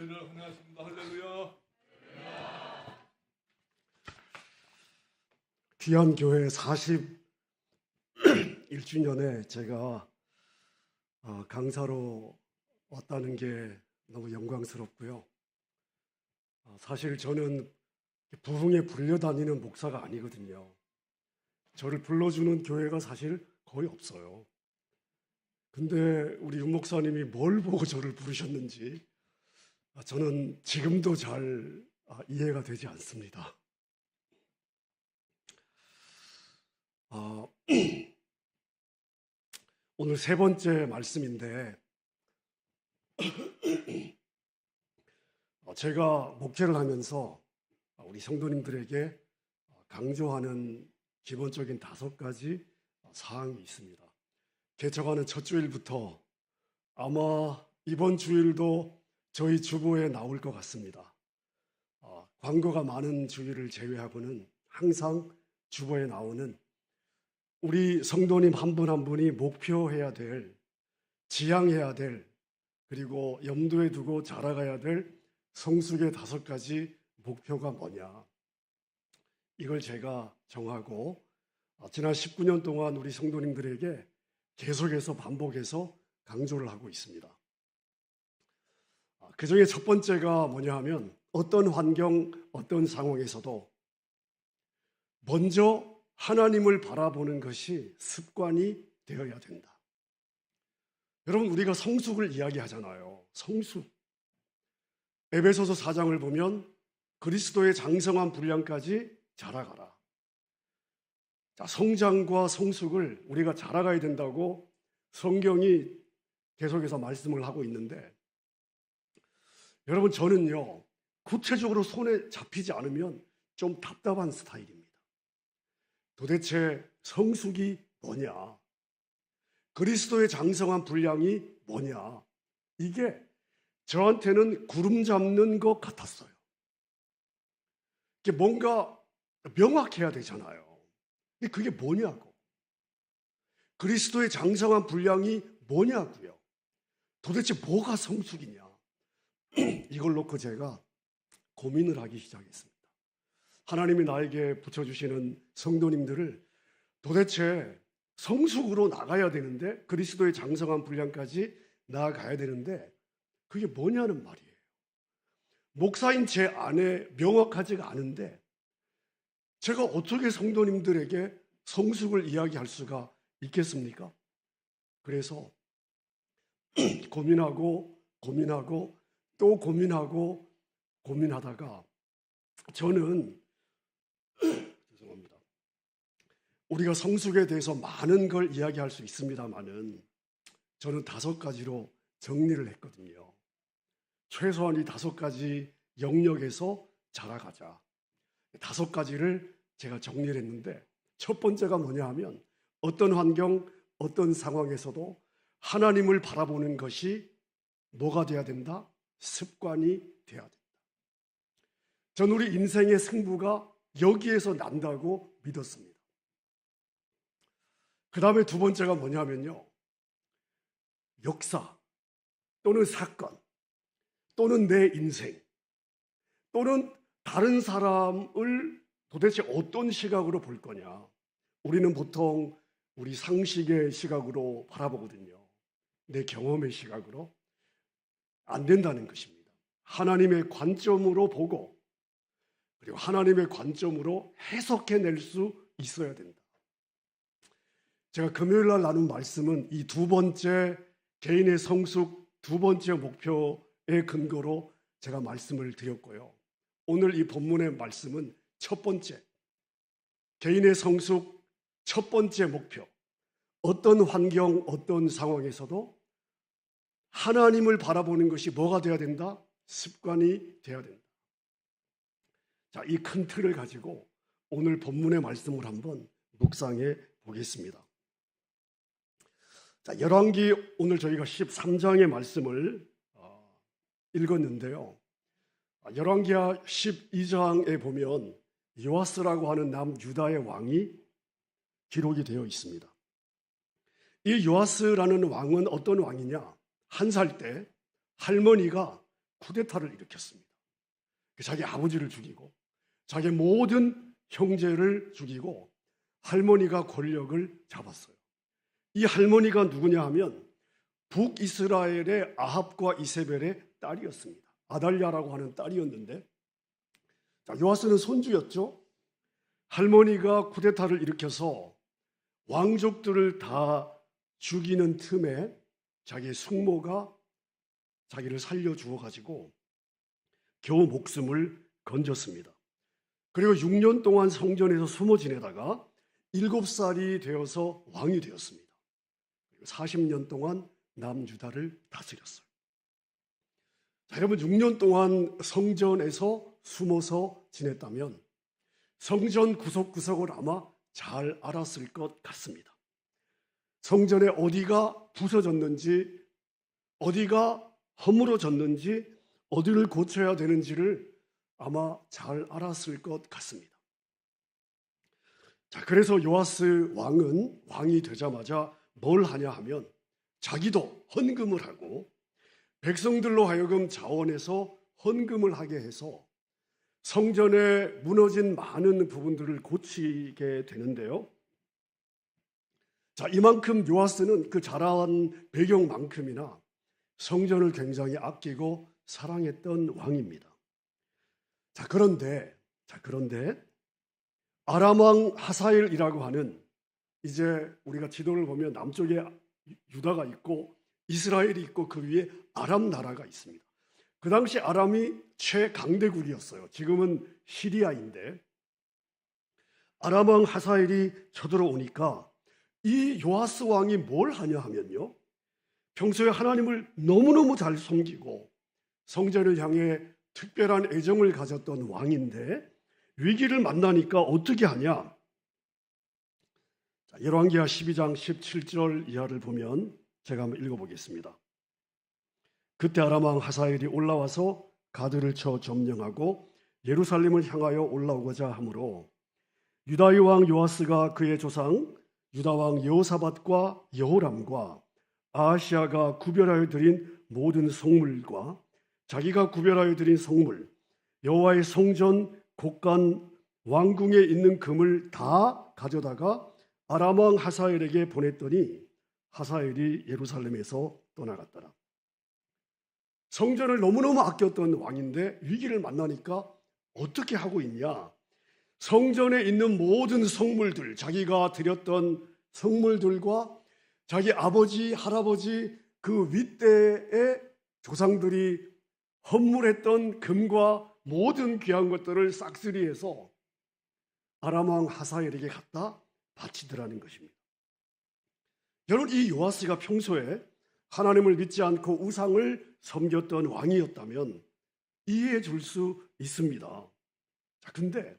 저희를 환영하십니다. 할렐루야. 귀한 교회 41주년에 제가 강사로 왔다는 게 너무 영광스럽고요. 사실 저는 부흥에 불려다니는 목사가 아니거든요. 저를 불러주는 교회가 사실 거의 없어요. 근데 우리 윤 목사님이 뭘 보고 저를 부르셨는지 저는 지금도 잘 이해가 되지 않습니다. 오늘 세 번째 말씀인데 제가 목회를 하면서 우리 성도님들에게 강조하는 기본적인 5가지 사항이 있습니다. 개척하는 첫 주일부터 아마 이번 주일도 저희 주보에 나올 것 같습니다. 광고가 많은 주일을 제외하고는 항상 주보에 나오는 우리 성도님 한 분 한 분이 목표해야 될, 지향해야 될, 그리고 염두에 두고 자라가야 될 성숙의 5가지 목표가 뭐냐, 이걸 제가 정하고 지난 19년 동안 우리 성도님들에게 계속해서 반복해서 강조를 하고 있습니다. 그 중에 첫 번째가 뭐냐 하면 어떤 환경, 어떤 상황에서도 먼저 하나님을 바라보는 것이 습관이 되어야 된다. 여러분, 우리가 성숙을 이야기하잖아요. 성숙. 에베소서 4장을 보면 그리스도의 장성한 분량까지 자라가라. 자, 성장과 성숙을 우리가 자라가야 된다고 성경이 계속해서 말씀을 하고 있는데, 여러분, 저는요 구체적으로 손에 잡히지 않으면 좀 답답한 스타일입니다. 도대체 성숙이 뭐냐? 그리스도의 장성한 분량이 뭐냐? 이게 저한테는 구름 잡는 것 같았어요. 이게 뭔가 명확해야 되잖아요. 근데 그게 뭐냐고. 그리스도의 장성한 분량이 뭐냐고요. 도대체 뭐가 성숙이냐? 이걸 놓고 제가 고민을 하기 시작했습니다. 하나님이 나에게 붙여주시는 성도님들을 도대체 성숙으로 나가야 되는데, 그리스도의 장성한 분량까지 나아가야 되는데 그게 뭐냐는 말이에요. 목사인 제 안에 명확하지가 않은데 제가 어떻게 성도님들에게 성숙을 이야기할 수가 있겠습니까? 그래서 고민하고 또 고민하다가 저는 죄송합니다. 우리가 성숙에 대해서 많은 걸 이야기할 수 있습니다만은 저는 5가지로 정리를 했거든요. 최소한 이 5가지 영역에서 자라가자. 5가지를 제가 정리를 했는데, 첫 번째가 뭐냐 하면 어떤 환경, 어떤 상황에서도 하나님을 바라보는 것이 뭐가 돼야 된다? 습관이 돼야 된다. 전 우리 인생의 승부가 여기에서 난다고 믿었습니다. 그 다음에 두 번째가 뭐냐면요, 역사 또는 사건 또는 내 인생 또는 다른 사람을 도대체 어떤 시각으로 볼 거냐. 우리는 보통 우리 상식의 시각으로 바라보거든요. 내 경험의 시각으로. 안 된다는 것입니다. 하나님의 관점으로 보고, 그리고 하나님의 관점으로 해석해낼 수 있어야 된다. 제가 금요일 날 나눈 말씀은 이 2번째 개인의 성숙 2번째 목표의 근거로 제가 말씀을 드렸고요. 오늘 이 본문의 말씀은 첫 번째 개인의 성숙 첫 번째 목표, 어떤 환경, 어떤 상황에서도 하나님을 바라보는 것이 뭐가 돼야 된다? 습관이 돼야 된다. 자, 이 큰 틀을 가지고 오늘 본문의 말씀을 한번 묵상해 보겠습니다. 자, 열왕기 오늘 저희가 13장의 말씀을 읽었는데요. 열왕기하 12장에 보면 요아스라고 하는 남유다의 왕이 기록이 되어 있습니다. 이 요아스라는 왕은 어떤 왕이냐? 1살 때 할머니가 쿠데타를 일으켰습니다. 자기 아버지를 죽이고 자기 모든 형제를 죽이고 할머니가 권력을 잡았어요. 이 할머니가 누구냐 하면 북이스라엘의 아합과 이세벨의 딸이었습니다. 아달랴라고 하는 딸이었는데, 요아스는 손주였죠. 할머니가 쿠데타를 일으켜서 왕족들을 다 죽이는 틈에 자기 숙모가 자기를 살려주어 가지고 겨우 목숨을 건졌습니다. 그리고 6년 동안 성전에서 숨어 지내다가 7살이 되어서 왕이 되었습니다. 40년 동안 남유다를 다스렸어요. 자, 여러분, 6년 동안 성전에서 숨어서 지냈다면 성전 구석구석을 아마 잘 알았을 것 같습니다. 성전에 어디가 부서졌는지, 어디가 허물어졌는지, 어디를 고쳐야 되는지를 아마 잘 알았을 것 같습니다. 자, 그래서 요아스 왕은 왕이 되자마자 뭘 하냐 하면 자기도 헌금을 하고 백성들로 하여금 자원해서 헌금을 하게 해서 성전에 무너진 많은 부분들을 고치게 되는데요. 자, 이만큼 요아스는 그 자라온 배경만큼이나 성전을 굉장히 아끼고 사랑했던 왕입니다. 자, 그런데 아람 왕 하사엘이라고 하는, 이제 우리가 지도를 보면 남쪽에 유다가 있고 이스라엘이 있고 그 위에 아람 나라가 있습니다. 그 당시 아람이 최강대국이었어요. 지금은 시리아인데, 아람 왕 하사엘이 쳐들어오니까 이 요아스 왕이 뭘 하냐 하면요, 평소에 하나님을 너무너무 잘 섬기고 성전을 향해 특별한 애정을 가졌던 왕인데 위기를 만나니까 어떻게 하냐. 열왕기하 12장 17절 이하를 보면 제가 한번 읽어보겠습니다. 그때 아람 왕 하사엘이 올라와서 가드를 쳐 점령하고 예루살렘을 향하여 올라오고자 하므로 유다의 왕 요아스가 그의 조상 유다 왕 여호사밧과 여호람과 아하시아가 구별하여 드린 모든 성물과 자기가 구별하여 드린 성물, 여호와의 성전 곡간 왕궁에 있는 금을 다 가져다가 아람 왕 하사엘에게 보냈더니 하사엘이 예루살렘에서 떠나갔더라. 성전을 너무너무 아꼈던 왕인데 위기를 만나니까 어떻게 하고 있냐? 성전에 있는 모든 성물들, 자기가 드렸던 성물들과 자기 아버지, 할아버지 그 윗대의 조상들이 헌물했던 금과 모든 귀한 것들을 싹쓸이해서 아람 왕 하사엘에게 갖다 바치더라는 것입니다. 여러분, 이 요아스가 평소에 하나님을 믿지 않고 우상을 섬겼던 왕이었다면 이해해 줄 수 있습니다. 자, 근데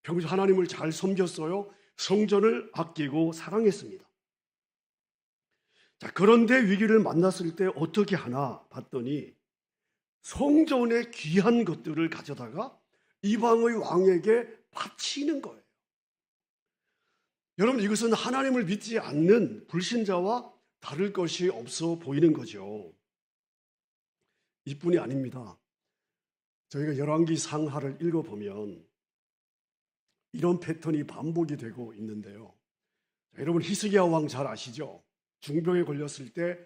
평소 하나님을 잘 섬겼어요. 성전을 아끼고 사랑했습니다. 자, 그런데 위기를 만났을 때 어떻게 하나 봤더니 성전의 귀한 것들을 가져다가 이방의 왕에게 바치는 거예요. 여러분, 이것은 하나님을 믿지 않는 불신자와 다를 것이 없어 보이는 거죠. 이뿐이 아닙니다. 저희가 열왕기 상하를 읽어보면 이런 패턴이 반복이 되고 있는데요. 여러분, 히스기야 왕 잘 아시죠? 중병에 걸렸을 때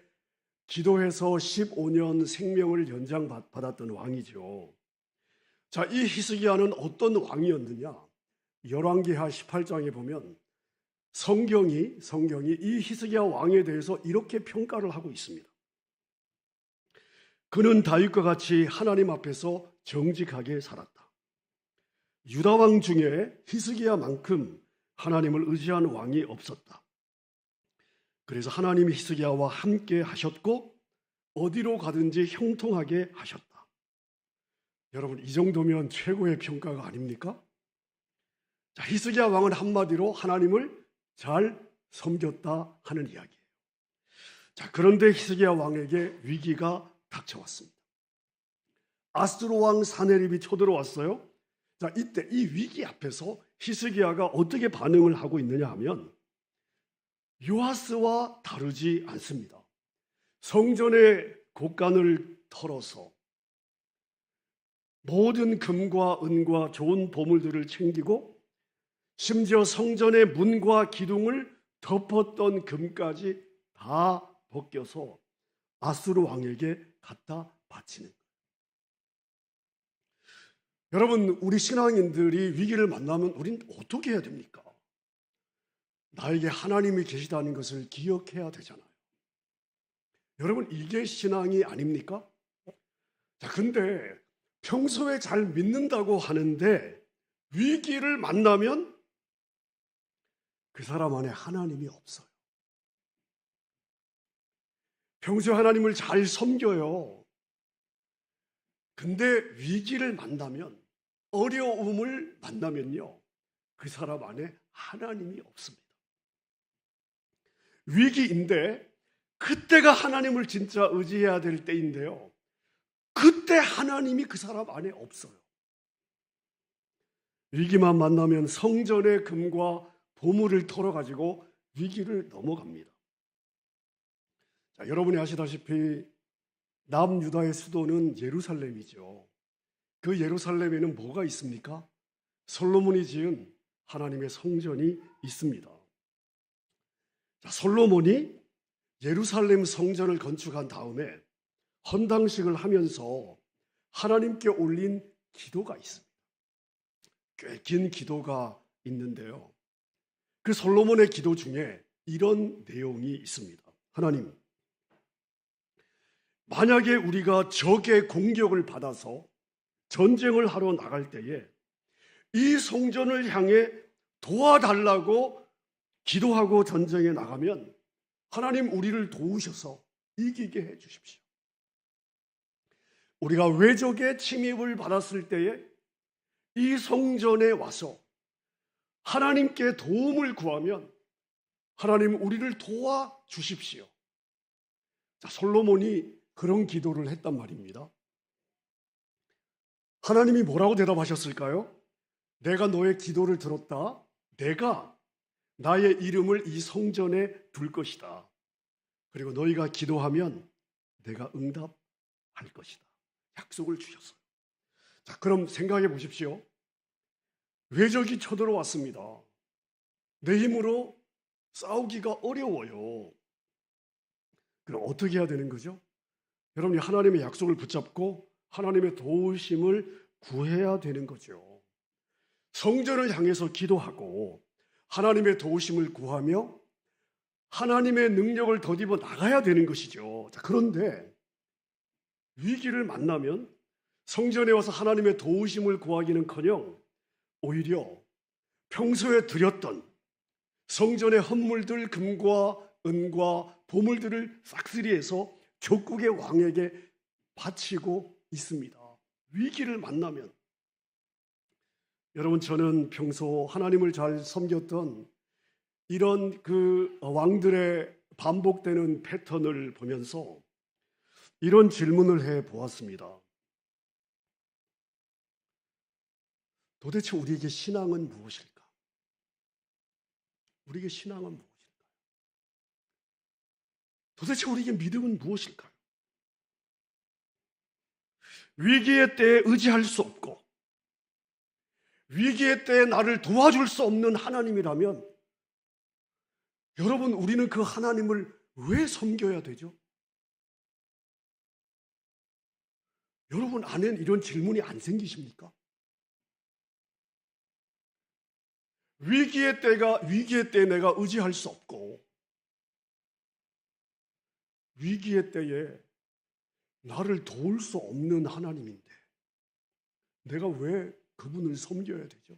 기도해서 15년 생명을 연장받았던 왕이죠. 자, 이 히스기야는 어떤 왕이었느냐? 열왕기하 18장에 보면 성경이 이 히스기야 왕에 대해서 이렇게 평가를 하고 있습니다. 그는 다윗과 같이 하나님 앞에서 정직하게 살았다. 유다 왕 중에 히스기야만큼 하나님을 의지한 왕이 없었다. 그래서 하나님이 히스기야와 함께 하셨고 어디로 가든지 형통하게 하셨다. 여러분, 이 정도면 최고의 평가가 아닙니까? 자, 히스기야 왕은 한마디로 하나님을 잘 섬겼다 하는 이야기예요. 자, 그런데 히스기야 왕에게 위기가 닥쳐왔습니다. 아수르 왕 사네립이 쳐들어왔어요. 자, 이때 이 위기 앞에서 히스기야가 어떻게 반응을 하고 있느냐 하면 요아스와 다르지 않습니다. 성전의 곡간을 털어서 모든 금과 은과 좋은 보물들을 챙기고 심지어 성전의 문과 기둥을 덮었던 금까지 다 벗겨서 아수르 왕에게 갖다 바치는 거예요. 여러분, 우리 신앙인들이 위기를 만나면 우린 어떻게 해야 됩니까? 나에게 하나님이 계시다는 것을 기억해야 되잖아요. 여러분, 이게 신앙이 아닙니까? 자, 근데 평소에 잘 믿는다고 하는데 위기를 만나면 그 사람 안에 하나님이 없어요. 평소에 하나님을 잘 섬겨요. 근데 위기를 만나면, 어려움을 만나면요, 그 사람 안에 하나님이 없습니다. 위기인데 그때가 하나님을 진짜 의지해야 될 때인데요, 그때 하나님이 그 사람 안에 없어요. 위기만 만나면 성전의 금과 보물을 털어가지고 위기를 넘어갑니다. 자, 여러분이 아시다시피 남유다의 수도는 예루살렘이죠. 그 예루살렘에는 뭐가 있습니까? 솔로몬이 지은 하나님의 성전이 있습니다. 자, 솔로몬이 예루살렘 성전을 건축한 다음에 헌당식을 하면서 하나님께 올린 기도가 있습니다. 꽤 긴 기도가 있는데요, 그 솔로몬의 기도 중에 이런 내용이 있습니다. 하나님, 만약에 우리가 적의 공격을 받아서 전쟁을 하러 나갈 때에 이 성전을 향해 도와달라고 기도하고 전쟁에 나가면 하나님 우리를 도우셔서 이기게 해 주십시오. 우리가 외적의 침입을 받았을 때에 이 성전에 와서 하나님께 도움을 구하면 하나님 우리를 도와주십시오. 자, 솔로몬이 그런 기도를 했단 말입니다. 하나님이 뭐라고 대답하셨을까요? 내가 너의 기도를 들었다. 내가 나의 이름을 이 성전에 둘 것이다. 그리고 너희가 기도하면 내가 응답할 것이다. 약속을 주셨어요. 자, 그럼 생각해 보십시오. 외적이 쳐들어왔습니다. 내 힘으로 싸우기가 어려워요. 그럼 어떻게 해야 되는 거죠? 여러분이 하나님의 약속을 붙잡고 하나님의 도우심을 구해야 되는 거죠. 성전을 향해서 기도하고 하나님의 도우심을 구하며 하나님의 능력을 덧입어 나가야 되는 것이죠. 자, 그런데 위기를 만나면 성전에 와서 하나님의 도우심을 구하기는커녕 오히려 평소에 드렸던 성전의 헌물들, 금과 은과 보물들을 싹쓸이해서 족국의 왕에게 바치고 있습니다. 위기를 만나면. 여러분, 저는 평소 하나님을 잘 섬겼던 이런 그 왕들의 반복되는 패턴을 보면서 이런 질문을 해 보았습니다. 도대체 우리에게 신앙은 무엇일까? 우리에게 신앙은 무엇일까요? 도대체 우리에게 믿음은 무엇일까요? 위기의 때에 의지할 수 없고 위기의 때에 나를 도와줄 수 없는 하나님이라면 여러분, 우리는 그 하나님을 왜 섬겨야 되죠? 여러분 안엔 이런 질문이 안 생기십니까? 위기의 때에 내가 의지할 수 없고 위기의 때에 나를 도울 수 없는 하나님인데 내가 왜 그분을 섬겨야 되죠?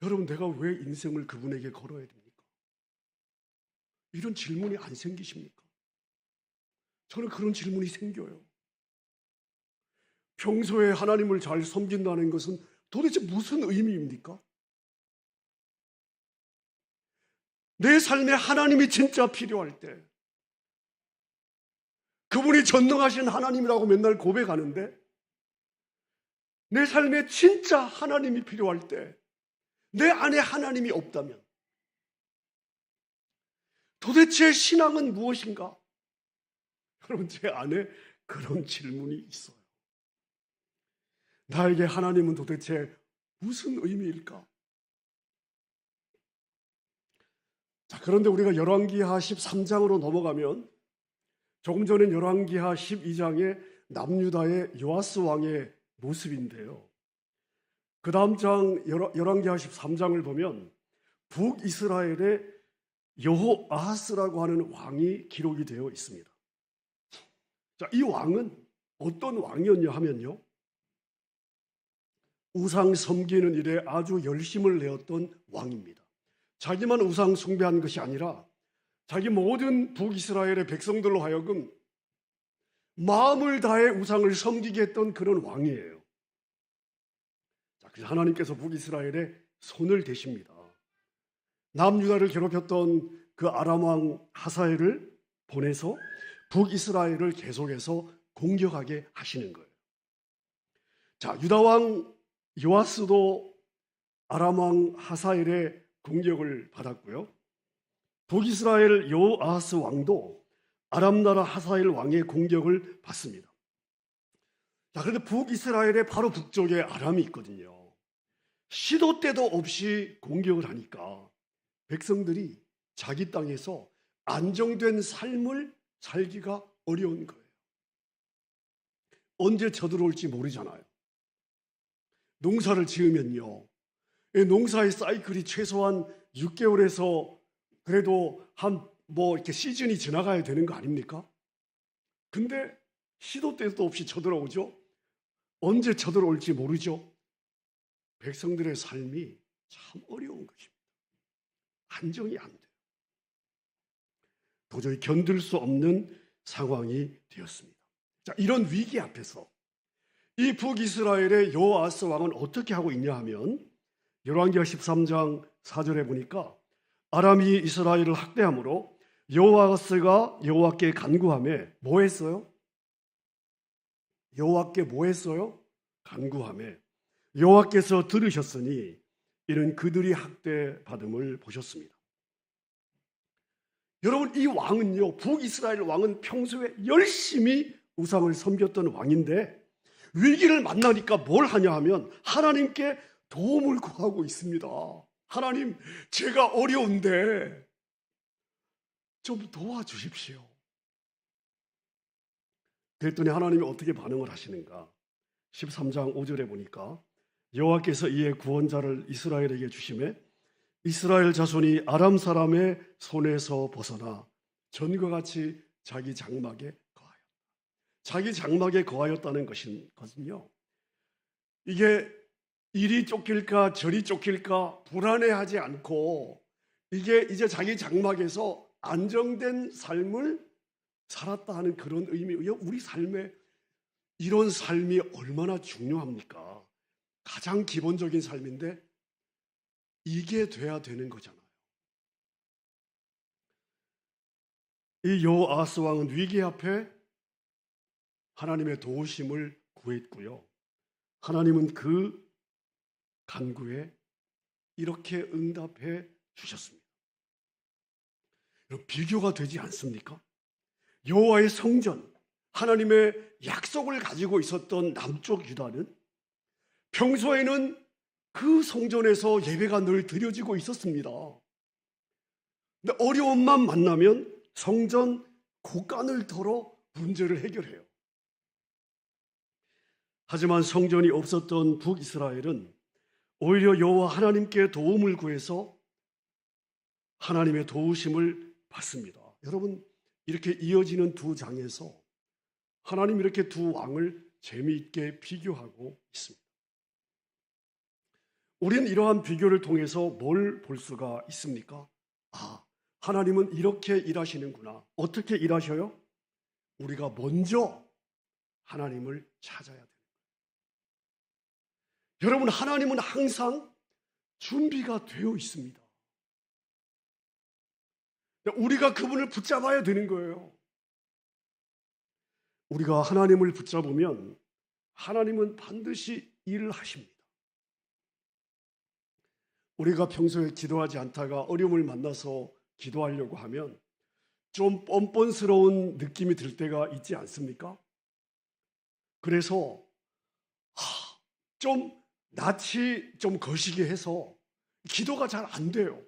여러분, 내가 왜 인생을 그분에게 걸어야 됩니까? 이런 질문이 안 생기십니까? 저는 그런 질문이 생겨요. 평소에 하나님을 잘 섬긴다는 것은 도대체 무슨 의미입니까? 내 삶에 하나님이 진짜 필요할 때, 그분이 전능하신 하나님이라고 맨날 고백하는데 내 삶에 진짜 하나님이 필요할 때 내 안에 하나님이 없다면 도대체 신앙은 무엇인가? 여러분, 제 안에 그런 질문이 있어요. 나에게 하나님은 도대체 무슨 의미일까? 자, 그런데 우리가 열왕기하 13장으로 넘어가면 조금 전에 열왕기하 12장의 남유다의 요아스 왕의 모습인데요. 그 다음 장 열왕기하 13장을 보면 북이스라엘의 여호아하스라고 하는 왕이 기록이 되어 있습니다. 자, 이 왕은 어떤 왕이었냐 하면요, 우상 섬기는 일에 아주 열심을 내었던 왕입니다. 자기만 우상 숭배한 것이 아니라 자기 모든 북이스라엘의 백성들로 하여금 마음을 다해 우상을 섬기게 했던 그런 왕이에요. 자, 그래서 하나님께서 북이스라엘에 손을 대십니다. 남유다를 괴롭혔던 그 아람 왕 하사엘을 보내서 북이스라엘을 계속해서 공격하게 하시는 거예요. 자, 유다 왕 요아스도 아람 왕 하사엘의 공격을 받았고요. 북이스라엘 여호아하스 왕도 아람 나라 하사엘 왕의 공격을 받습니다. 자, 그런데 북이스라엘의 바로 북쪽에 아람이 있거든요. 시도 때도 없이 공격을 하니까 백성들이 자기 땅에서 안정된 삶을 살기가 어려운 거예요. 언제 쳐들어올지 모르잖아요. 농사를 지으면요, 농사의 사이클이 최소한 6개월에서 그래도 이렇게 시즌이 지나가야 되는 거 아닙니까? 근데 시도 때도 없이 쳐들어오죠. 언제 쳐들어올지 모르죠. 백성들의 삶이 참 어려운 것입니다. 안정이 안 돼요. 도저히 견딜 수 없는 상황이 되었습니다. 자, 이런 위기 앞에서 이 북이스라엘의 여호아스 왕은 어떻게 하고 있냐 하면 열왕기하 13장 4절에 보니까 아람이 이스라엘을 학대함으로 여호아스가 여호와께 간구하며 뭐 했어요? 여호와께 뭐 했어요? 간구하며 여호와께서 들으셨으니 이는 그들이 학대받음을 보셨습니다. 여러분, 이 왕은요, 북이스라엘 왕은 평소에 열심히 우상을 섬겼던 왕인데 위기를 만나니까 뭘 하냐 하면 하나님께 도움을 구하고 있습니다. 하나님, 제가 어려운데 좀 도와주십시오. 그랬더니 하나님이 어떻게 반응을 하시는가? 13장 5절에 보니까 여호와께서 이에 구원자를 이스라엘에게 주시매 이스라엘 자손이 아람 사람의 손에서 벗어나 전과 같이 자기 장막에 거하였다. 자기 장막에 거하였다는 것은요, 이게 이리 쫓길까 저리 쫓길까 불안해하지 않고 이게 이제 자기 장막에서 안정된 삶을 살았다 하는 그런 의미예요. 우리 삶에 이런 삶이 얼마나 중요합니까? 가장 기본적인 삶인데 이게 돼야 되는 거잖아요. 이 여호아하스 왕은 위기 앞에 하나님의 도우심을 구했고요. 하나님은 그 간구에 이렇게 응답해 주셨습니다. 비교가 되지 않습니까? 여호와의 성전, 하나님의 약속을 가지고 있었던 남쪽 유다는 평소에는 그 성전에서 예배가 늘 드려지고 있었습니다. 근데 어려움만 만나면 성전 곳간을 털어 문제를 해결해요. 하지만 성전이 없었던 북이스라엘은 오히려 여호와 하나님께 도움을 구해서 하나님의 도우심을 받습니다. 여러분, 이렇게 이어지는 두 장에서 하나님 이렇게 두 왕을 재미있게 비교하고 있습니다. 우리는 이러한 비교를 통해서 뭘 볼 수가 있습니까? 아, 하나님은 이렇게 일하시는구나. 어떻게 일하셔요? 우리가 먼저 하나님을 찾아야 돼요. 여러분, 하나님은 항상 준비가 되어 있습니다. 우리가 그분을 붙잡아야 되는 거예요. 우리가 하나님을 붙잡으면 하나님은 반드시 일을 하십니다. 우리가 평소에 기도하지 않다가 어려움을 만나서 기도하려고 하면 좀 뻔뻔스러운 느낌이 들 때가 있지 않습니까? 그래서 좀 낯이 좀 거시게 해서 기도가 잘 안 돼요.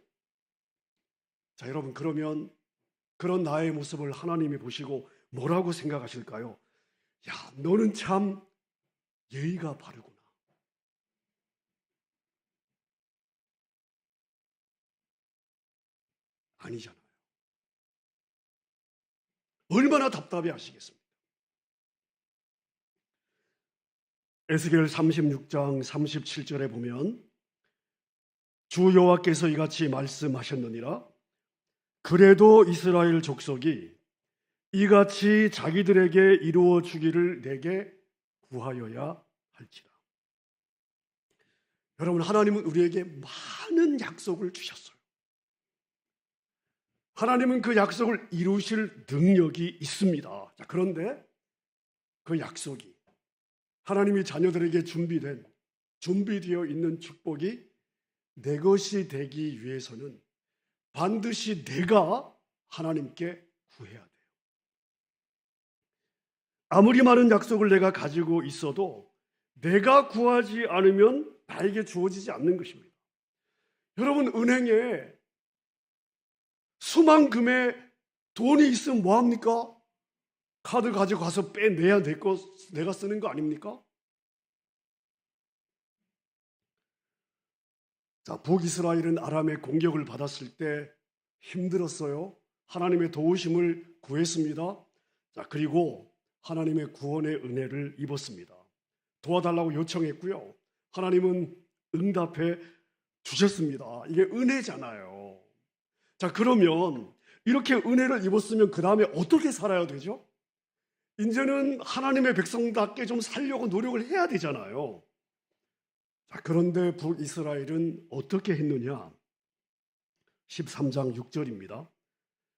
자, 여러분, 그러면 그런 나의 모습을 하나님이 보시고 뭐라고 생각하실까요? 야, 너는 참 예의가 바르구나. 아니잖아요. 얼마나 답답해 하시겠습니까? 에스겔 36장 37절에 보면 주 여호와께서 이같이 말씀하셨느니라. 그래도 이스라엘 족속이 이같이 자기들에게 이루어 주기를 내게 구하여야 할지라. 여러분, 하나님은 우리에게 많은 약속을 주셨어요. 하나님은 그 약속을 이루실 능력이 있습니다. 자, 그런데 그 약속이 하나님이 자녀들에게 준비되어 있는 축복이 내 것이 되기 위해서는 반드시 내가 하나님께 구해야 돼요. 아무리 많은 약속을 내가 가지고 있어도 내가 구하지 않으면 나에게 주어지지 않는 것입니다. 여러분, 은행에 수만금의 돈이 있으면 뭐합니까? 카드 가지고 가서 빼내야 될 거 내가 쓰는 거 아닙니까? 자, 북이스라엘은 아람의 공격을 받았을 때 힘들었어요. 하나님의 도우심을 구했습니다. 자, 그리고 하나님의 구원의 은혜를 입었습니다. 도와달라고 요청했고요. 하나님은 응답해 주셨습니다. 이게 은혜잖아요. 자, 그러면 이렇게 은혜를 입었으면 그 다음에 어떻게 살아야 되죠? 이제는 하나님의 백성답게 좀 살려고 노력을 해야 되잖아요. 자, 그런데 북이스라엘은 어떻게 했느냐? 13장 6절입니다.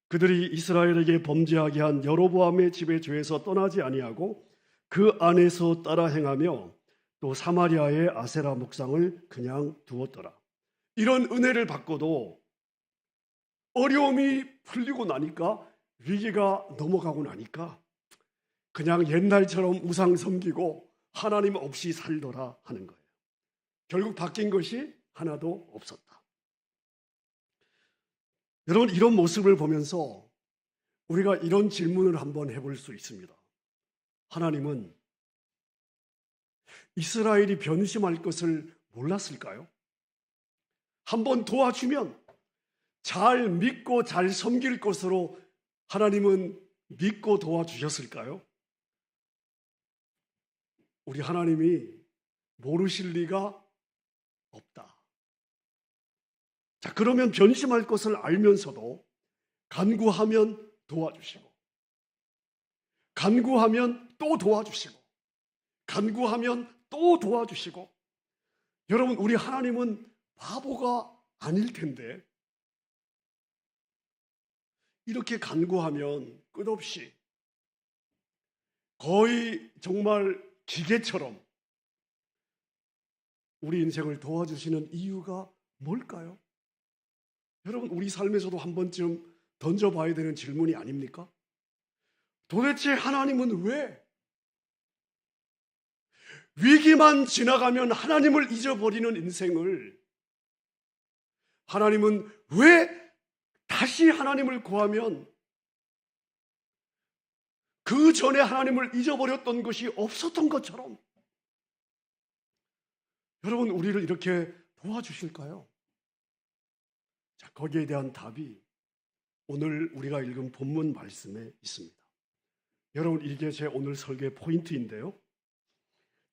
그들이 이스라엘에게 범죄하게 한 여로보암의 집의 죄에서 떠나지 아니하고 그 안에서 따라 행하며 또 사마리아의 아세라 목상을 그냥 두었더라. 이런 은혜를 받고도 어려움이 풀리고 나니까, 위기가 넘어가고 나니까 그냥 옛날처럼 우상 섬기고 하나님 없이 살더라 하는 거예요. 결국 바뀐 것이 하나도 없었다. 여러분, 이런 모습을 보면서 우리가 이런 질문을 한번 해볼 수 있습니다. 하나님은 이스라엘이 변심할 것을 몰랐을까요? 한번 도와주면 잘 믿고 잘 섬길 것으로 하나님은 믿고 도와주셨을까요? 우리 하나님이 모르실 리가 없다. 자, 그러면 변심할 것을 알면서도 간구하면 도와주시고, 간구하면 또 도와주시고, 간구하면 또 도와주시고. 여러분, 우리 하나님은 바보가 아닐 텐데 이렇게 간구하면 끝없이 거의 정말 기계처럼 우리 인생을 도와주시는 이유가 뭘까요? 여러분, 우리 삶에서도 한 번쯤 던져봐야 되는 질문이 아닙니까? 도대체 하나님은 왜 위기만 지나가면 하나님을 잊어버리는 인생을, 하나님은 왜 다시 하나님을 구하면 그 전에 하나님을 잊어버렸던 것이 없었던 것처럼 여러분, 우리를 이렇게 도와주실까요? 자, 거기에 대한 답이 오늘 우리가 읽은 본문 말씀에 있습니다. 여러분, 이게 제 오늘 설교의 포인트인데요.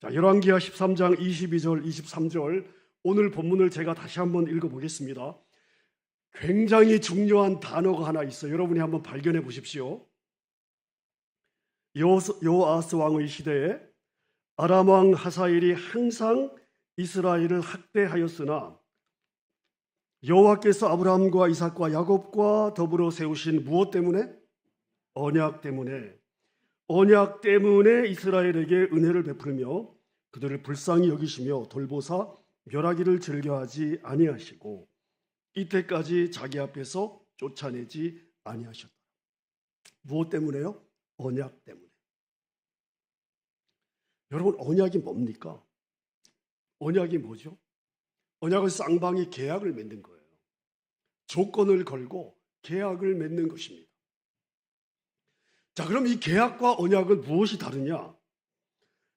자, 열왕기하 13장 22절, 23절 오늘 본문을 제가 다시 한번 읽어보겠습니다. 굉장히 중요한 단어가 하나 있어요. 여러분이 한번 발견해 보십시오. 요아스 왕의 시대에 아람 왕 하사엘이 항상 이스라엘을 학대하였으나 여호와께서 아브라함과 이삭과 야곱과 더불어 세우신 무엇 때문에? 언약 때문에. 언약 때문에 이스라엘에게 은혜를 베풀며 그들을 불쌍히 여기시며 돌보사 멸하기를 즐겨하지 아니하시고 이때까지 자기 앞에서 쫓아내지 아니하셨다. 무엇 때문에요? 언약 때문에. 여러분, 언약이 뭡니까? 언약이 뭐죠? 언약은 쌍방이 계약을 맺는 거예요. 조건을 걸고 계약을 맺는 것입니다. 자, 그럼 이 계약과 언약은 무엇이 다르냐?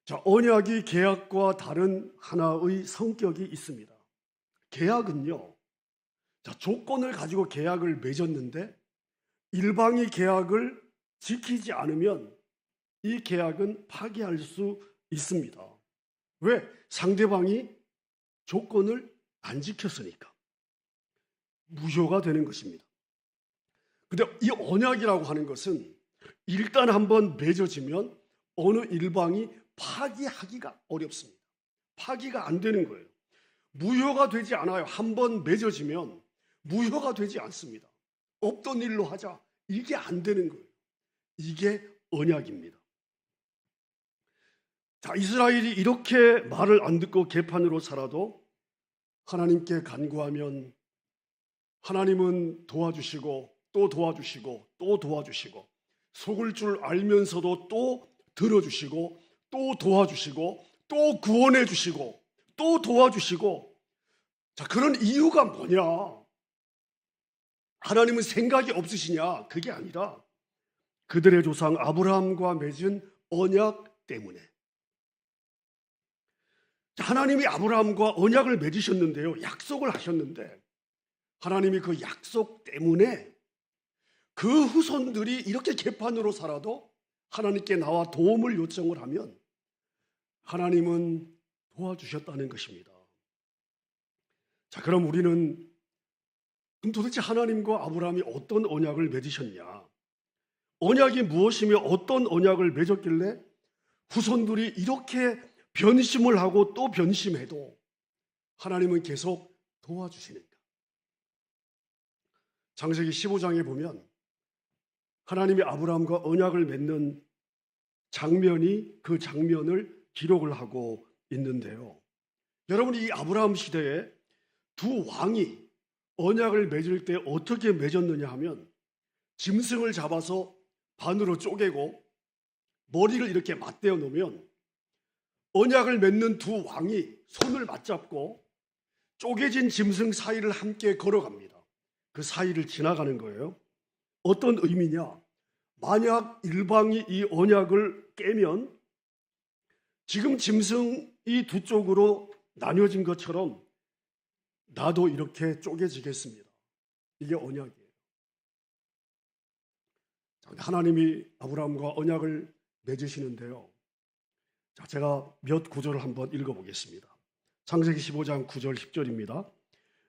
자, 언약이 계약과 다른 하나의 성격이 있습니다. 계약은요, 자, 조건을 가지고 계약을 맺었는데 일방이 계약을 지키지 않으면 이 계약은 파기할 수 있습니다. 왜? 상대방이 조건을 안 지켰으니까. 무효가 되는 것입니다. 근데 이 언약이라고 하는 것은 일단 한번 맺어지면 어느 일방이 파기하기가 어렵습니다. 파기가 안 되는 거예요. 무효가 되지 않아요. 한번 맺어지면 무효가 되지 않습니다. 없던 일로 하자. 이게 안 되는 거예요. 이게 언약입니다. 자, 이스라엘이 이렇게 말을 안 듣고 개판으로 살아도 하나님께 간구하면 하나님은 도와주시고 또 도와주시고 또 도와주시고 속을 줄 알면서도 또 들어주시고 또 도와주시고 또 구원해 주시고 또 도와주시고. 자, 그런 이유가 뭐냐? 하나님은 생각이 없으시냐? 그게 아니라 그들의 조상 아브라함과 맺은 언약 때문에. 자, 하나님이 아브라함과 언약을 맺으셨는데요, 약속을 하셨는데 하나님이 그 약속 때문에 그 후손들이 이렇게 개판으로 살아도 하나님께 나와 도움을 요청을 하면 하나님은 도와주셨다는 것입니다. 자, 그럼 우리는 도대체 하나님과 아브라함이 어떤 언약을 맺으셨냐? 언약이 무엇이며 어떤 언약을 맺었길래 후손들이 이렇게 변심을 하고 또 변심해도 하나님은 계속 도와주시는가? 창세기 15장에 보면 하나님이 아브라함과 언약을 맺는 장면이 그 장면을 기록을 하고 있는데요. 여러분, 이 아브라함 시대에 두 왕이 언약을 맺을 때 어떻게 맺었느냐 하면 짐승을 잡아서 반으로 쪼개고 머리를 이렇게 맞대어 놓으면 언약을 맺는 두 왕이 손을 맞잡고 쪼개진 짐승 사이를 함께 걸어갑니다. 그 사이를 지나가는 거예요. 어떤 의미냐? 만약 일방이 이 언약을 깨면 지금 짐승이 두 쪽으로 나뉘어진 것처럼 나도 이렇게 쪼개지겠습니다. 이게 언약이에요. 하나님이 아브라함과 언약을 맺으시는데요. 자, 제가 몇 구절을 한번 읽어보겠습니다. 창세기 15장 9절 10절입니다.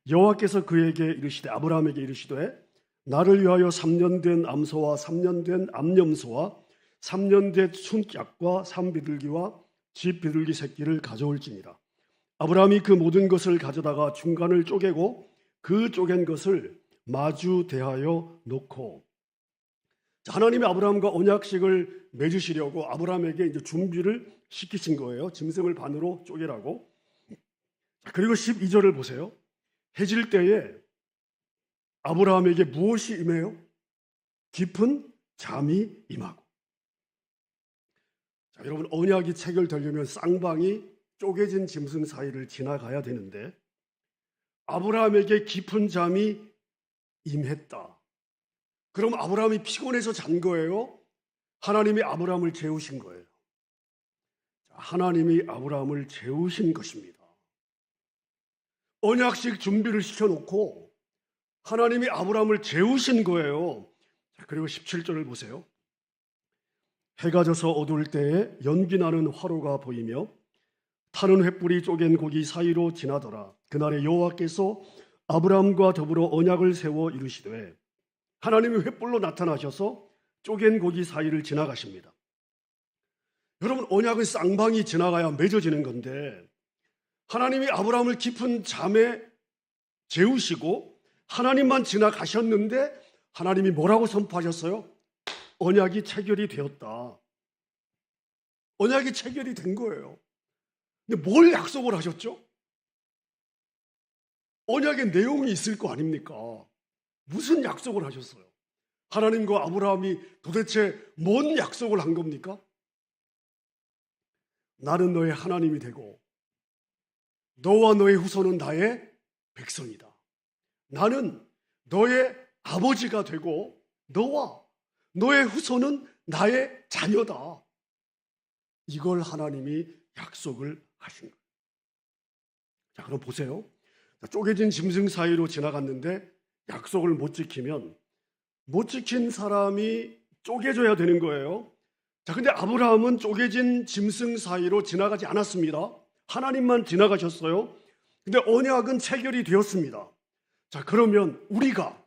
여호와께서 그에게 이르시되 아브라함에게 이르시되 나를 위하여 3년 된 암소와 3년 된 암염소와 3년 된 순짝과 산비둘기와 집비둘기 새끼를 가져올지니라. 아브라함이 그 모든 것을 가져다가 중간을 쪼개고 그 쪼갠 것을 마주 대하여 놓고. 하나님이 아브라함과 언약식을 맺으시려고 아브라함에게 이제 준비를 시키신 거예요. 짐승을 반으로 쪼개라고. 그리고 12절을 보세요. 해질 때에 아브라함에게 무엇이 임해요? 깊은 잠이 임하고. 자, 여러분, 언약이 체결되려면 쌍방이 쪼개진 짐승 사이를 지나가야 되는데 아브라함에게 깊은 잠이 임했다. 그럼 아브라함이 피곤해서 잔 거예요? 하나님이 아브라함을 재우신 거예요. 하나님이 아브라함을 재우신 것입니다. 언약식 준비를 시켜놓고 하나님이 아브라함을 재우신 거예요. 그리고 17절을 보세요. 해가 져서 어두울 때에 연기나는 화로가 보이며 타는 횃불이 쪼갠 고기 사이로 지나더라. 그날에 여호와께서 아브라함과 더불어 언약을 세워 이루시되, 하나님이 횃불로 나타나셔서 쪼갠 고기 사이를 지나가십니다. 여러분, 언약은 쌍방이 지나가야 맺어지는 건데 하나님이 아브라함을 깊은 잠에 재우시고 하나님만 지나가셨는데 하나님이 뭐라고 선포하셨어요? 언약이 체결이 되었다. 언약이 체결이 된 거예요. 근데 뭘 약속을 하셨죠? 언약의 내용이 있을 거 아닙니까? 무슨 약속을 하셨어요? 하나님과 아브라함이 도대체 뭔 약속을 한 겁니까? 나는 너의 하나님이 되고 너와 너의 후손은 나의 백성이다. 나는 너의 아버지가 되고 너와 너의 후손은 나의 자녀다. 이걸 하나님이 약속을 하신 거예요. 자, 그럼 보세요. 쪼개진 짐승 사이로 지나갔는데 약속을 못 지키면 못 지킨 사람이 쪼개져야 되는 거예요. 자, 근데 아브라함은 쪼개진 짐승 사이로 지나가지 않았습니다. 하나님만 지나가셨어요. 근데 언약은 체결이 되었습니다. 자, 그러면 우리가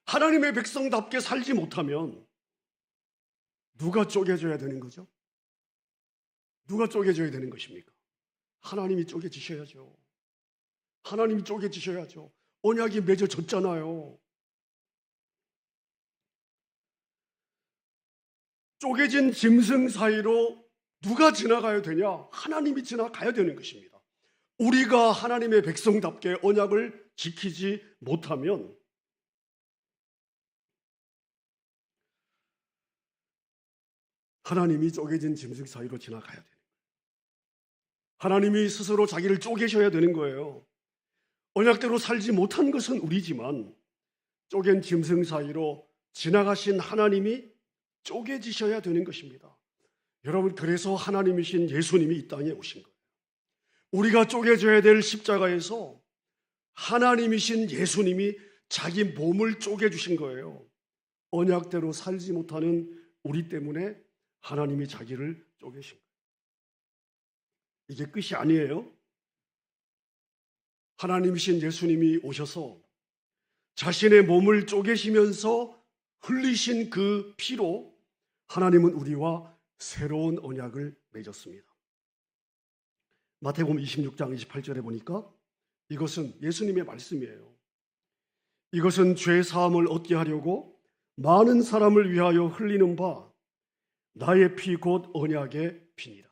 하나님의 백성답게 살지 못하면 누가 쪼개져야 되는 거죠? 누가 쪼개져야 되는 것입니까? 하나님이 쪼개지셔야죠. 하나님이 쪼개지셔야죠. 언약이 맺어졌잖아요. 쪼개진 짐승 사이로 누가 지나가야 되냐? 하나님이 지나가야 되는 것입니다. 우리가 하나님의 백성답게 언약을 지키지 못하면 하나님이 쪼개진 짐승 사이로 지나가야 되는 거예요. 하나님이 스스로 자기를 쪼개셔야 되는 거예요. 언약대로 살지 못한 것은 우리지만 쪼갠 짐승 사이로 지나가신 하나님이 쪼개지셔야 되는 것입니다. 여러분, 그래서 하나님이신 예수님이 이 땅에 오신 거예요. 우리가 쪼개져야 될 십자가에서 하나님이신 예수님이 자기 몸을 쪼개주신 거예요. 언약대로 살지 못하는 우리 때문에 하나님이 자기를 쪼개신 거예요. 이게 끝이 아니에요. 하나님이신 예수님이 오셔서 자신의 몸을 쪼개시면서 흘리신 그 피로 하나님은 우리와 새로운 언약을 맺었습니다. 마태복음 26장 28절에 보니까 이것은 예수님의 말씀이에요. 이것은 죄 사함을 얻게 하려고 많은 사람을 위하여 흘리는 바 나의 피 곧 언약의 피니라.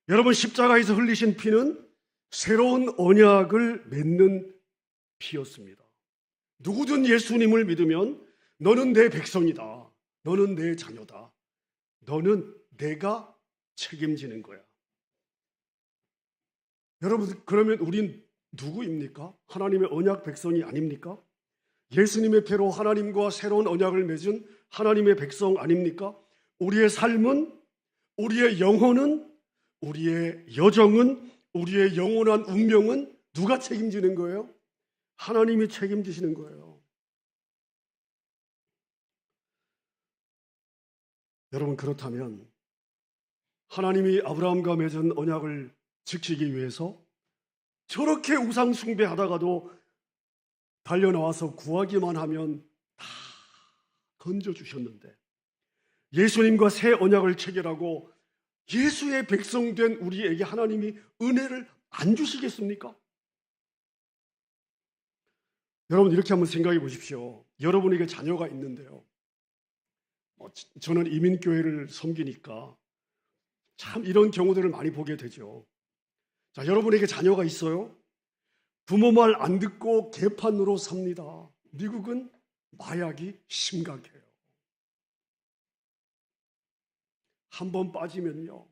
여러분, 십자가에서 흘리신 피는 새로운 언약을 맺는 피였습니다. 누구든 예수님을 믿으면 너는 내 백성이다. 너는 내 자녀다. 너는 내가 책임지는 거야. 여러분, 그러면 우린 누구입니까? 하나님의 언약 백성이 아닙니까? 예수님의 피로 하나님과 새로운 언약을 맺은 하나님의 백성 아닙니까? 우리의 삶은, 우리의 영혼은, 우리의 여정은, 우리의 영원한 운명은 누가 책임지는 거예요? 하나님이 책임지시는 거예요. 여러분, 그렇다면 하나님이 아브라함과 맺은 언약을 지키기 위해서 저렇게 우상 숭배하다가도 달려나와서 구하기만 하면 다 건져주셨는데 예수님과 새 언약을 체결하고 예수의 백성 된 우리에게 하나님이 은혜를 안 주시겠습니까? 여러분, 이렇게 한번 생각해 보십시오. 여러분에게 자녀가 있는데요. 저는 이민교회를 섬기니까 참 이런 경우들을 많이 보게 되죠. 자, 여러분에게 자녀가 있어요. 부모 말 안 듣고 개판으로 삽니다. 미국은 마약이 심각해요. 한 번 빠지면요,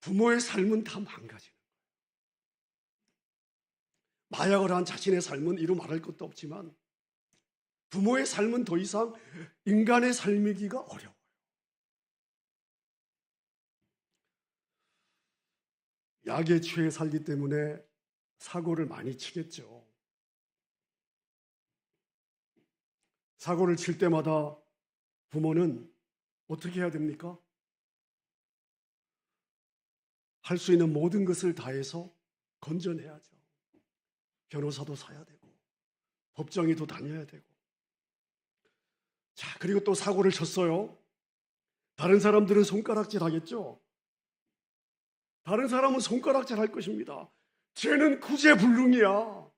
부모의 삶은 다 망가지는 거예요. 마약을 한 자신의 삶은 이루 말할 것도 없지만 부모의 삶은 더 이상 인간의 삶이기가 어려워요. 약에 취해 살기 때문에 사고를 많이 치겠죠. 사고를 칠 때마다 부모는 어떻게 해야 됩니까? 할 수 있는 모든 것을 다해서 건져내야죠. 변호사도 사야 되고 법정에도 다녀야 되고. 자, 그리고 또 사고를 쳤어요. 다른 사람들은 손가락질 하겠죠. 다른 사람은 손가락질 할 것입니다. 쟤는 구제불능이야.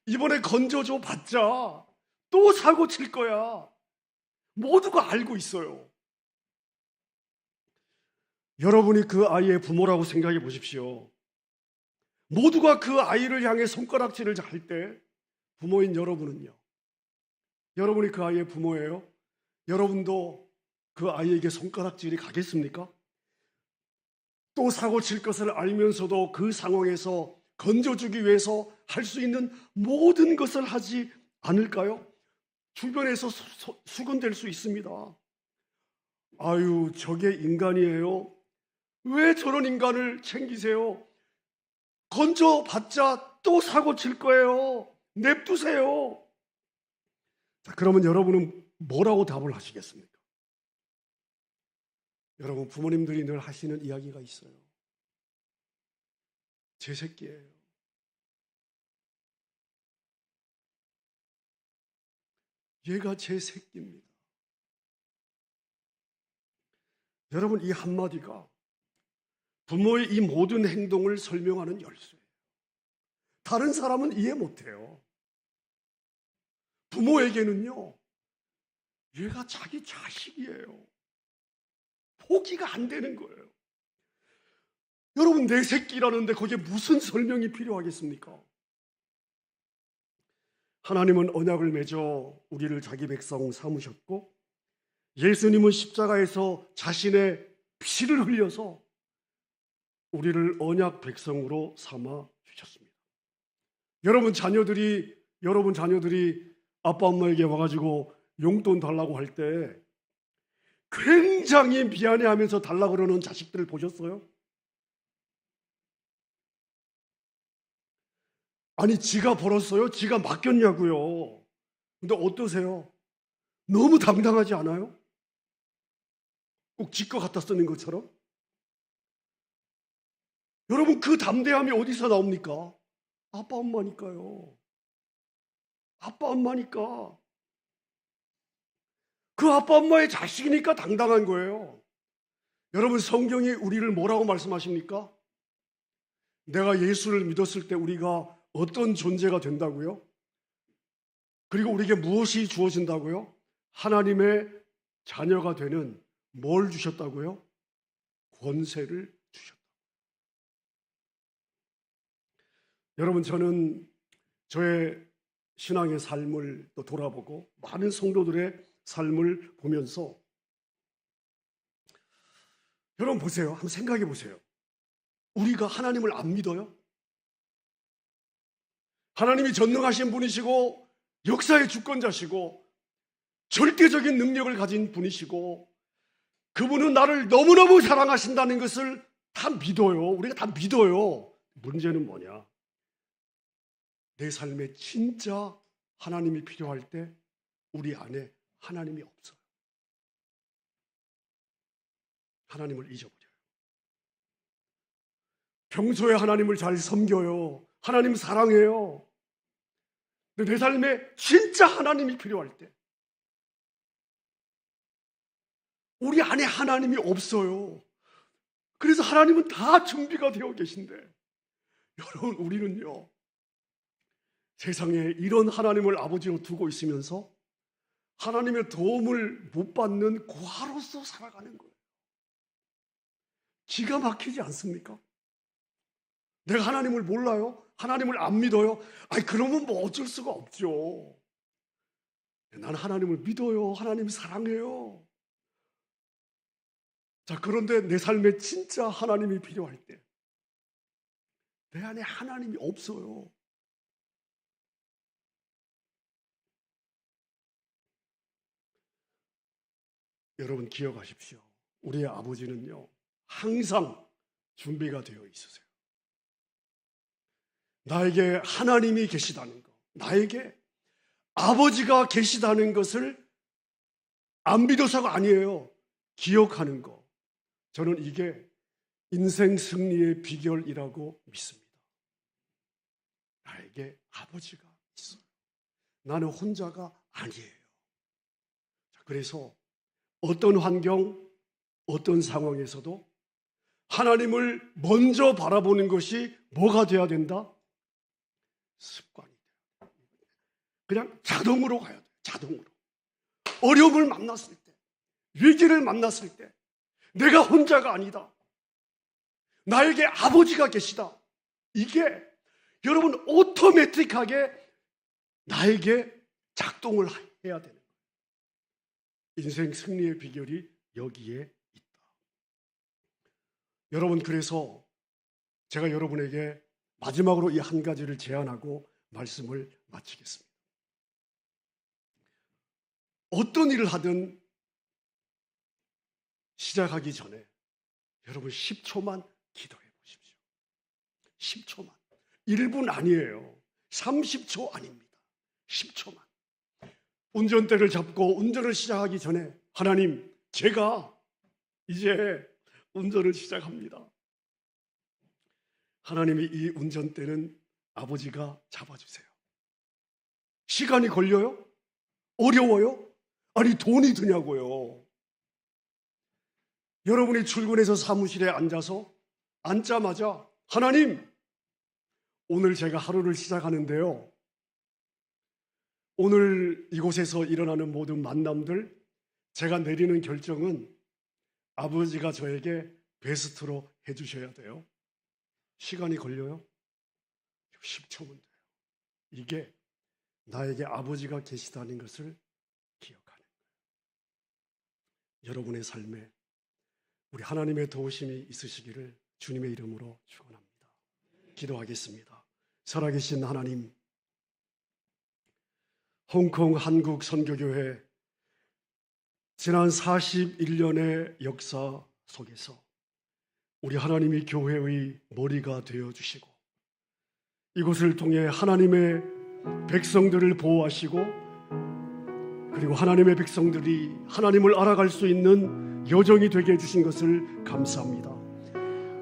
이번에 건져줘 봤자 또 사고 칠 거야. 모두가 알고 있어요. 여러분이 그 아이의 부모라고 생각해 보십시오. 모두가 그 아이를 향해 손가락질을 할 때 부모인 여러분은요, 여러분이 그 아이의 부모예요. 여러분도 그 아이에게 손가락질이 가겠습니까? 또 사고 칠 것을 알면서도 그 상황에서 건져주기 위해서 할 수 있는 모든 것을 하지 않을까요? 주변에서 수군될 수 있습니다. 아유, 저게 인간이에요. 왜 저런 인간을 챙기세요? 건져봤자 또 사고 칠 거예요. 냅두세요. 자, 그러면 여러분은 뭐라고 답을 하시겠습니까? 여러분, 부모님들이 늘 하시는 이야기가 있어요. 제 새끼예요. 얘가 제 새끼입니다. 여러분, 이 한마디가 부모의 이 모든 행동을 설명하는 열쇠예요. 다른 사람은 이해 못해요. 부모에게는요, 얘가 자기 자식이에요. 포기가 안 되는 거예요. 여러분, 내 새끼라는데 거기에 무슨 설명이 필요하겠습니까? 하나님은 언약을 맺어 우리를 자기 백성 삼으셨고, 예수님은 십자가에서 자신의 피를 흘려서 우리를 언약 백성으로 삼아 주셨습니다. 여러분 자녀들이 아빠 엄마에게 와가지고 용돈 달라고 할 때 굉장히 미안해하면서 달라고 그러는 자식들을 보셨어요? 아니, 지가 벌었어요? 지가 맡겼냐고요. 근데 어떠세요? 너무 당당하지 않아요? 꼭 지 거 갖다 쓰는 것처럼? 여러분, 그 담대함이 어디서 나옵니까? 아빠 엄마니까요. 아빠 엄마니까. 그 아빠 엄마의 자식이니까 당당한 거예요. 여러분, 성경이 우리를 뭐라고 말씀하십니까? 내가 예수를 믿었을 때 우리가 어떤 존재가 된다고요? 그리고 우리에게 무엇이 주어진다고요? 하나님의 자녀가 되는 뭘 주셨다고요? 권세를 주셨다. 여러분, 저는 저의 신앙의 삶을 또 돌아보고 많은 성도들의 삶을 보면서 여러분 보세요. 한번 생각해 보세요. 우리가 하나님을 안 믿어요? 하나님이 전능하신 분이시고 역사의 주권자시고 절대적인 능력을 가진 분이시고 그분은 나를 너무너무 사랑하신다는 것을 다 믿어요. 우리가 다 믿어요. 문제는 뭐냐? 내 삶에 진짜 하나님이 필요할 때 우리 안에 하나님이 없어요. 하나님을 잊어버려요. 평소에 하나님을 잘 섬겨요. 하나님 사랑해요. 근데 내 삶에 진짜 하나님이 필요할 때 우리 안에 하나님이 없어요. 그래서 하나님은 다 준비가 되어 계신데 여러분, 우리는요 세상에 이런 하나님을 아버지로 두고 있으면서 하나님의 도움을 못 받는 고아로서 살아가는 거예요. 기가 막히지 않습니까? 내가 하나님을 몰라요? 하나님을 안 믿어요? 아니, 그러면 뭐 어쩔 수가 없죠. 난 하나님을 믿어요. 하나님 사랑해요. 자, 그런데 내 삶에 진짜 하나님이 필요할 때 내 안에 하나님이 없어요. 여러분 기억하십시오. 우리의 아버지는요 항상 준비가 되어 있으세요. 나에게 하나님이 계시다는 것, 나에게 아버지가 계시다는 것을 안 믿어서가 아니에요. 기억하는 것. 저는 이게 인생 승리의 비결이라고 믿습니다. 나에게 아버지가 있어요. 나는 혼자가 아니에요. 그래서 어떤 환경, 어떤 상황에서도 하나님을 먼저 바라보는 것이 뭐가 돼야 된다? 습관이 돼요. 그냥 자동으로 가야 돼요. 자동으로. 어려움을 만났을 때, 위기를 만났을 때 내가 혼자가 아니다. 나에게 아버지가 계시다. 이게 여러분 오토매틱하게 나에게 작동을 해야 되는 거예요. 인생 승리의 비결이 여기에 있다. 여러분, 그래서 제가 여러분에게 마지막으로 이 한 가지를 제안하고 말씀을 마치겠습니다. 어떤 일을 하든 시작하기 전에 여러분 10초만 기도해 보십시오. 10초만. 1분 아니에요. 30초 아닙니다. 10초만. 운전대를 잡고 운전을 시작하기 전에 하나님, 제가 이제 운전을 시작합니다. 하나님이 이 운전대는 아버지가 잡아주세요. 시간이 걸려요? 어려워요? 아니, 돈이 드냐고요. 여러분이 출근해서 사무실에 앉자마자 하나님, 오늘 제가 하루를 시작하는데요, 오늘 이곳에서 일어나는 모든 만남들, 제가 내리는 결정은 아버지가 저에게 베스트로 해주셔야 돼요. 시간이 걸려요? 10초면 돼요. 이게 나에게 아버지가 계시다는 것을 기억하는 거예요. 여러분의 삶에 우리 하나님의 도우심이 있으시기를 주님의 이름으로 축원합니다. 기도하겠습니다. 살아계신 하나님, 홍콩 한국 선교교회 지난 41년의 역사 속에서 우리 하나님이 교회의 머리가 되어주시고 이곳을 통해 하나님의 백성들을 보호하시고 그리고 하나님의 백성들이 하나님을 알아갈 수 있는 여정이 되게 해주신 것을 감사합니다.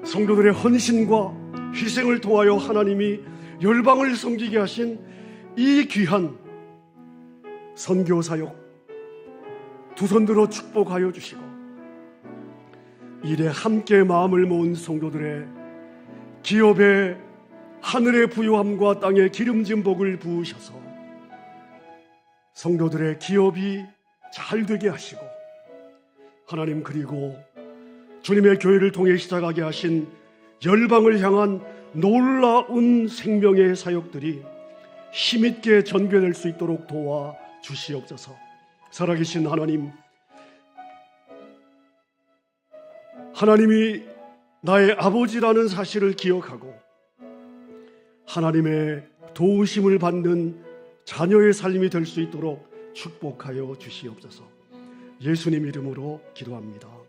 성도들의 헌신과 희생을 통하여 하나님이 열방을 섬기게 하신 이 귀한 선교사역 두 손 들어 축복하여 주시고 일에 함께 마음을 모은 성도들의 기업에 하늘의 부유함과 땅의 기름진 복을 부으셔서 성도들의 기업이 잘 되게 하시고 하나님, 그리고 주님의 교회를 통해 시작하게 하신 열방을 향한 놀라운 생명의 사역들이 힘있게 전개될 수 있도록 도와 주시옵소서. 살아계신 하나님, 하나님이 나의 아버지라는 사실을 기억하고 하나님의 도우심을 받는 자녀의 삶이 될 수 있도록 축복하여 주시옵소서. 예수님 이름으로 기도합니다.